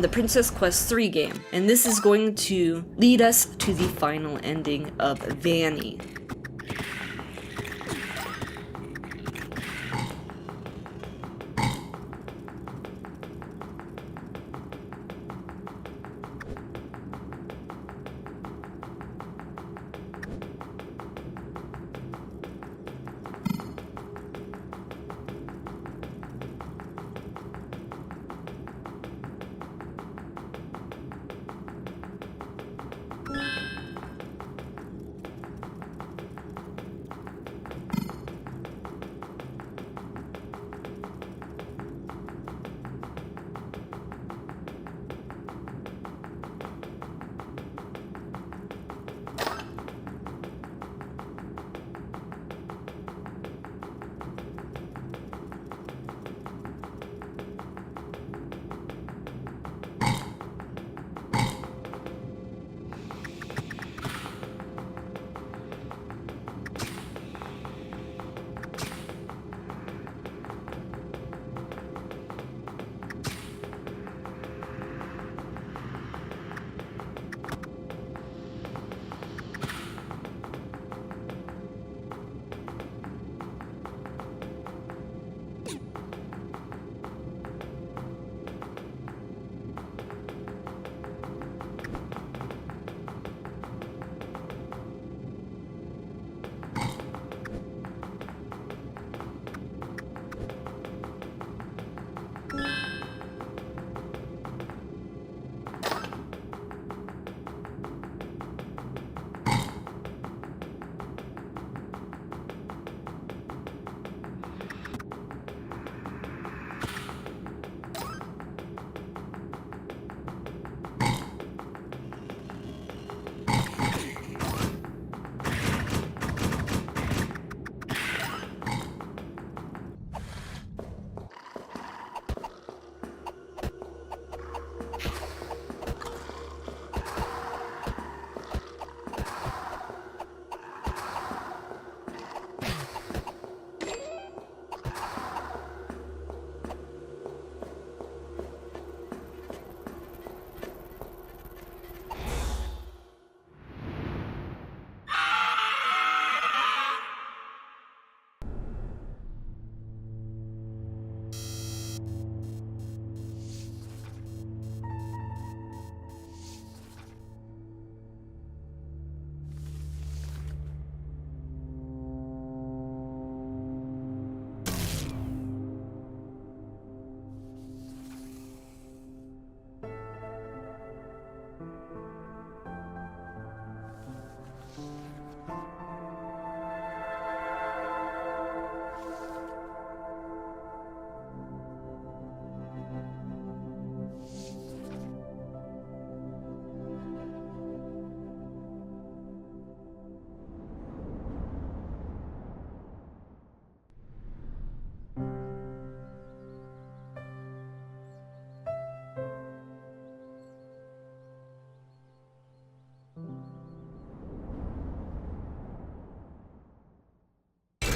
the Princess Quest 3 game, and this is going to lead us to the final ending of Vanny.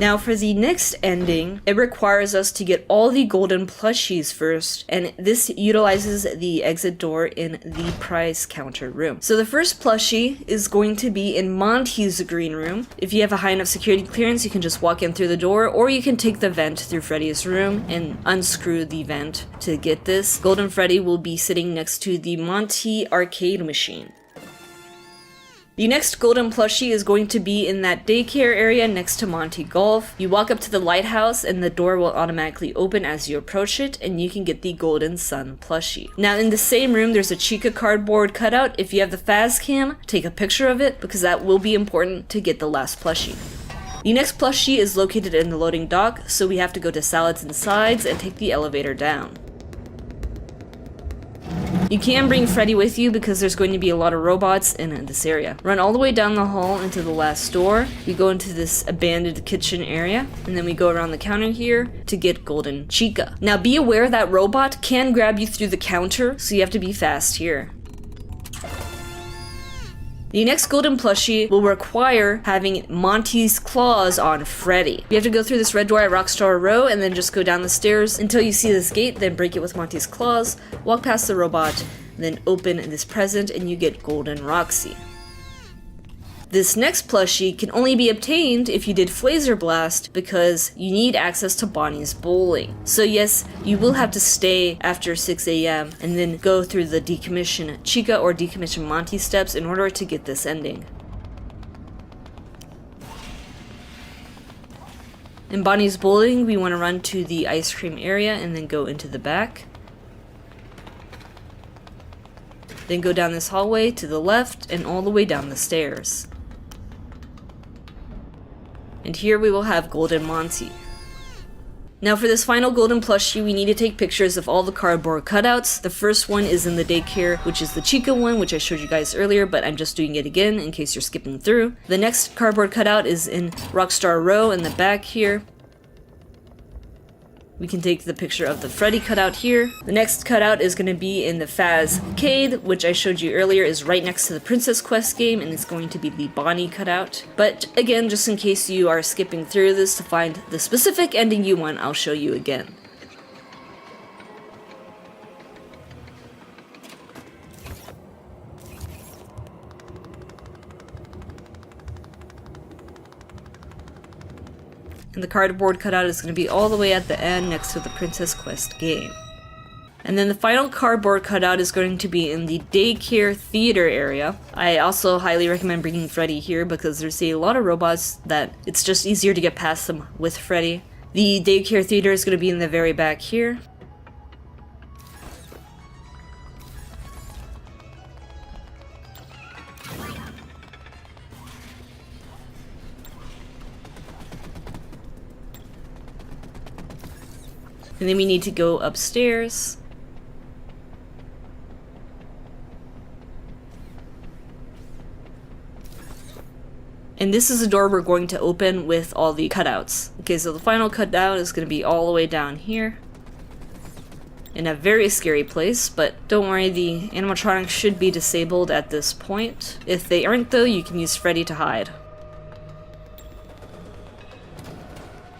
Now for the next ending, it requires us to get all the golden plushies first, and this utilizes the exit door in the prize counter room. So the first plushie is going to be in Monty's green room. If you have a high enough security clearance, you can just walk in through the door, or you can take the vent through Freddy's room and unscrew the vent to get this. Golden Freddy will be sitting next to the Monty arcade machine. The next golden plushie is going to be in that daycare area next to Monty Golf. You walk up to the lighthouse and the door will automatically open as you approach it, and you can get the golden sun plushie. Now in the same room there's a Chica cardboard cutout. If you have the Faz cam, take a picture of it because that will be important to get the last plushie. The next plushie is located in the loading dock, so we have to go to Salads and Sides and take the elevator down. You can bring Freddy with you because there's going to be a lot of robots in this area. Run all the way down the hall into the last door. We go into this abandoned kitchen area, and then we go around the counter here to get Golden Chica. Now be aware that robot can grab you through the counter, so you have to be fast here. The next golden plushie will require having Monty's claws on Freddy. You have to go through this red door at Rockstar Row and then just go down the stairs until you see this gate, then break it with Monty's claws, walk past the robot, and then open this present and you get Golden Roxy. This next plushie can only be obtained if you did Flazer Blast because you need access to Bonnie's Bowling. So yes, you will have to stay after 6 a.m. and then go through the decommission Chica or decommission Monty steps in order to get this ending. In Bonnie's Bowling, we want to run to the ice cream area and then go into the back. Then go down this hallway to the left and all the way down the stairs. And here we will have Golden Monty. Now for this final golden plushie, we need to take pictures of all the cardboard cutouts. The first one is in the daycare, which is the Chica one, which I showed you guys earlier, but I'm just doing it again in case you're skipping through. The next cardboard cutout is in Rockstar Row in the back here. We can take the picture of the Freddy cutout here. The next cutout is going to be in the Faz-cade, which I showed you earlier is right next to the Princess Quest game, and it's going to be the Bonnie cutout. But again, just in case you are skipping through this to find the specific ending you want, I'll show you again. And the cardboard cutout is going to be all the way at the end next to the Princess Quest game. And then the final cardboard cutout is going to be in the daycare theater area. I also highly recommend bringing Freddy here because there's a lot of robots that it's just easier to get past them with Freddy. The daycare theater is going to be in the very back here. And then we need to go upstairs. And this is a door we're going to open with all the cutouts. Okay, so the final cutout is going to be all the way down here. In a very scary place, but don't worry, the animatronics should be disabled at this point. If they aren't though, you can use Freddy to hide.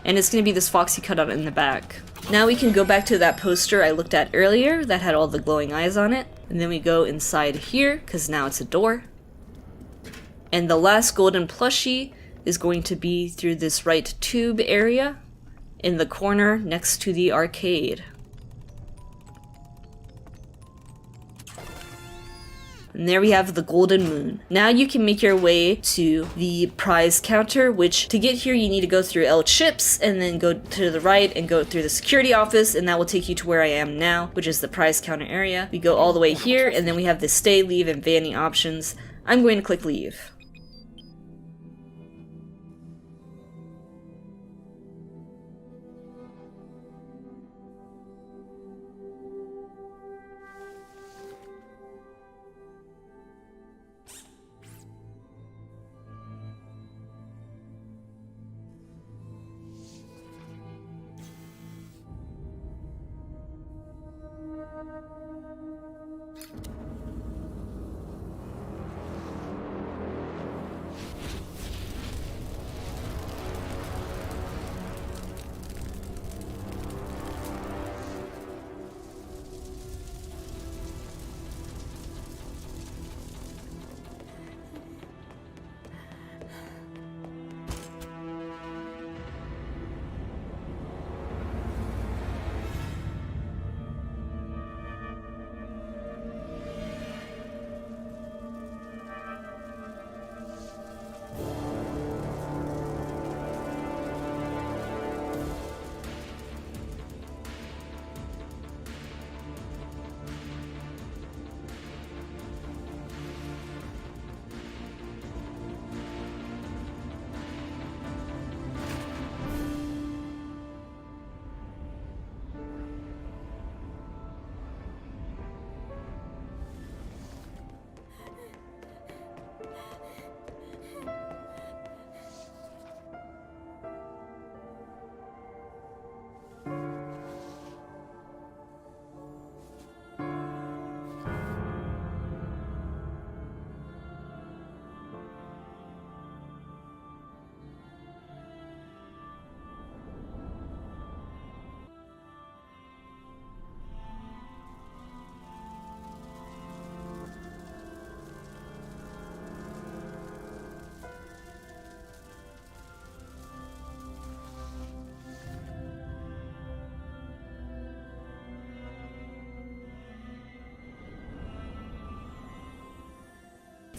And it's going to be this Foxy cutout in the back. Now we can go back to that poster I looked at earlier that had all the glowing eyes on it. And then we go inside here, because now it's a door. And the last golden plushie is going to be through this right tube area in the corner next to the arcade. And there we have the golden moon. Now you can make your way to the prize counter, which to get here you need to go through L chips and then go to the right and go through the security office, and that will take you to where I am now, which is the prize counter area. We go all the way here and then we have the stay, leave, and vanity options. I'm going to click leave.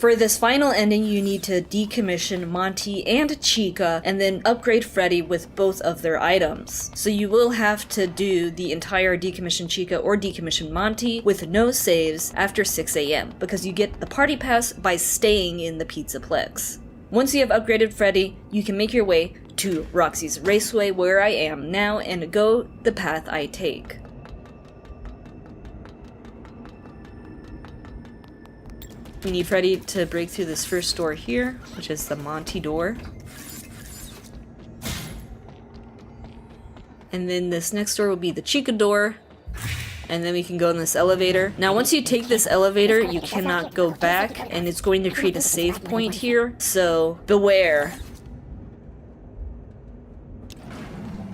For this final ending, you need to decommission Monty and Chica, and then upgrade Freddy with both of their items. So you will have to do the entire decommission Chica or decommission Monty with no saves after 6 a.m. because you get the party pass by staying in the Pizzaplex. Once you have upgraded Freddy, you can make your way to Roxy's Raceway, where I am now, and go the path I take. We need Freddy to break through this first door here, which is the Monty door. And then this next door will be the Chica door. And then we can go in this elevator. Now once you take this elevator, you cannot go back, and it's going to create a save point here, so beware.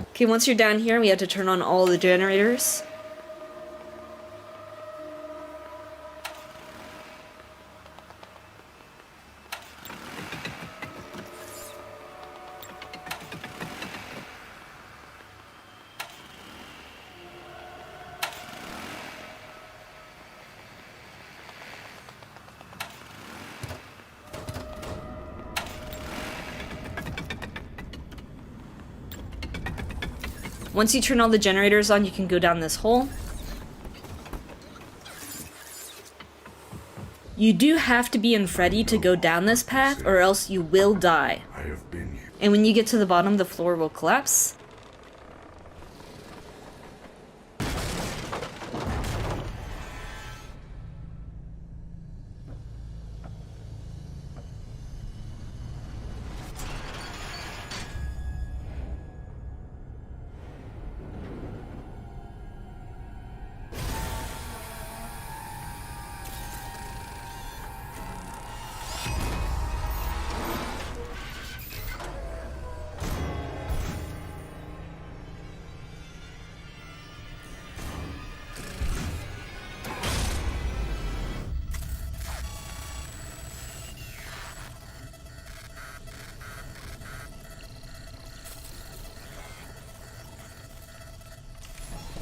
Okay, once you're down here, we have to turn on all the generators. Once you turn all the generators on, you can go down this hole. You do have to be in Freddy to go down this path, or else you will die. And when you get to the bottom, the floor will collapse.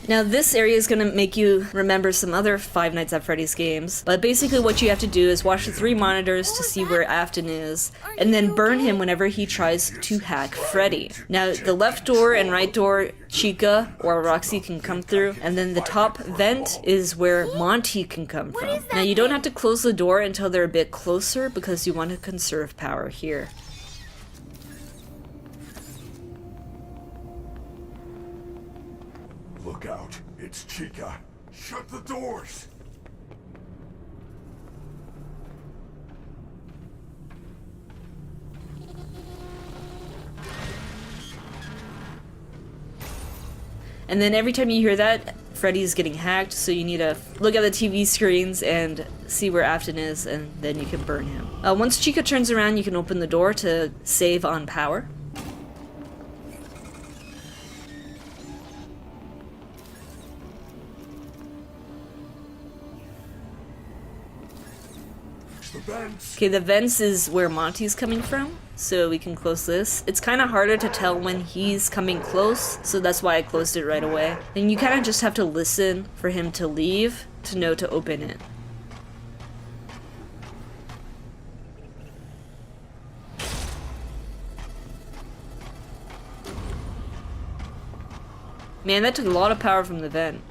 Now this area is going to make you remember some other Five Nights at Freddy's games, but basically what you have to do is watch the 3 monitors to see where Afton is, and then burn him whenever he tries to hack Freddy. Now the left door and right door, Chica or Roxy can come through, and then the top vent is where Monty can come from. Now you don't have to close the door until they're a bit closer because you want to conserve power here. Look out, it's Chica. Shut the doors! And then every time you hear that, Freddy's getting hacked, so you need to look at the TV screens and see where Afton is, and then you can burn him. Once Chica turns around, you can open the door to save on power. Okay, the vents is where Monty's coming from, so we can close this. It's kind of harder to tell when he's coming close, so that's why I closed it right away. And you kind of just have to listen for him to leave to know to open it. Man, that took a lot of power from the vent.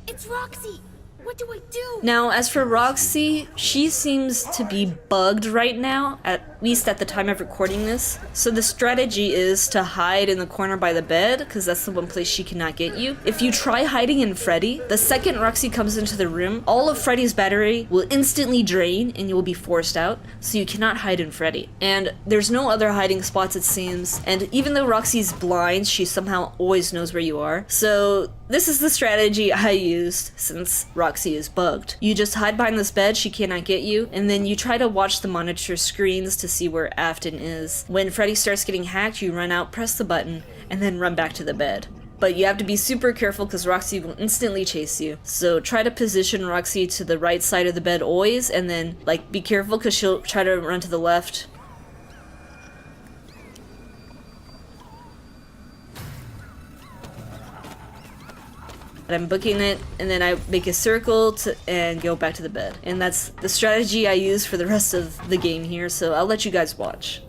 It's Roxy! What do I do? Now, as for Roxy, she seems to be bugged right now, at least at the time of recording this. So the strategy is to hide in the corner by the bed, because that's the one place she cannot get you. If you try hiding in Freddy, the second Roxy comes into the room, all of Freddy's battery will instantly drain and you will be forced out, so you cannot hide in Freddy. And there's no other hiding spots, it seems, and even though Roxy's blind, she somehow always knows where you are. So this is the strategy I used since Roxy is bugged. You just hide behind this bed, she cannot get you, and then you try to watch the monitor screens to see where Afton is. When Freddy starts getting hacked, you run out, press the button, and then run back to the bed. But you have to be super careful because Roxy will instantly chase you. So try to position Roxy to the right side of the bed always, and then be careful because she'll try to run to the left. I'm booking it, and then I make a circle and go back to the bed. And that's the strategy I use for the rest of the game here, so I'll let you guys watch.